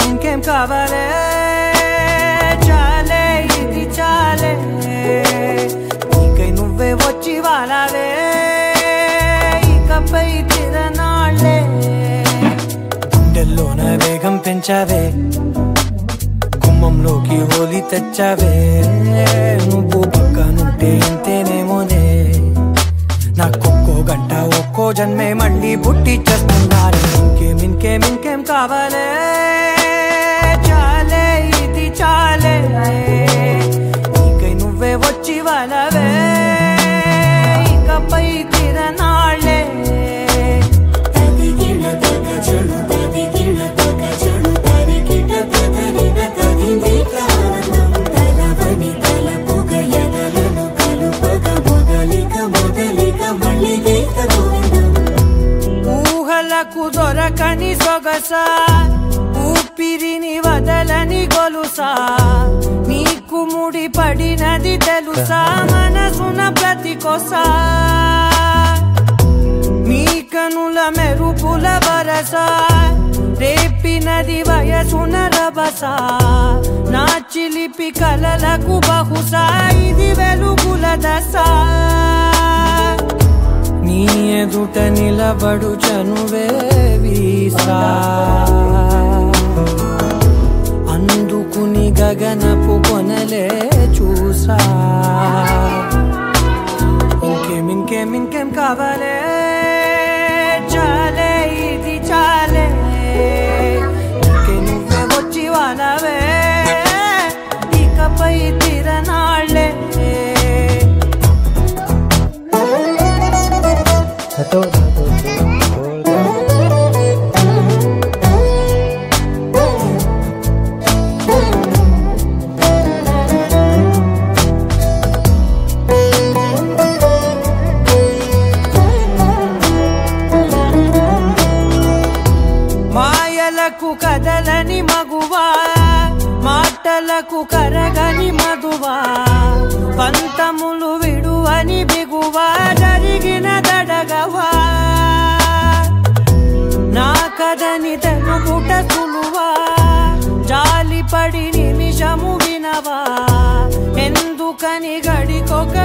ఇంకేం కావాలే చాలే ఇది చాలే నీకై నువ్వే వచ్చి వాలావే ఇకపై తిరనాళ్ళే గుండెల్లోన వేగం పెంచావే గుమ్మంలోకి హోలీ తెచ్చావే నువ్వు పక్కనుంటే ఇంతేనేమోనే నాకొక్కో గంట ఒక్కో జన్మే మళ్ళీ పుట్టి చేస్తున్నారు ఇంకేం కావాలే చాలే ఇది చాలే నీకై నువ్వే వచ్చి వాలవే ఇకపై తిరనాళ్ళే ఊహలకు దొరకని సొగసా ఊపిరిని వదలని గొలుసా నీకు ముడి పడినది తెలుసా మనసున ప్రతి కొసా నీ కనుల మెరుపుల వరసా రేపినది వయసున రభసా నా చిలిపి కలలకు బహుశా ఇది వెలుగుల దశ నీ ఎదుట నిలబడు చనువే వీసా అందుకుని గగనపు కొనలే చూసా ఇంకేం కావాలే చాలే ఇది చాలే నీకే నువ్వే వచ్చి వాలవే ఇకపై తిరనాళ్ళే మాయలకు కదలని మగువా మాటలకు కరగని మధువా పంతములు విడువని బిగువా జరిగిన దడగవా నా కదని తెలుగుట సులువా జాలిపడి నిమిషము వినవా ఎందుకని గడికొక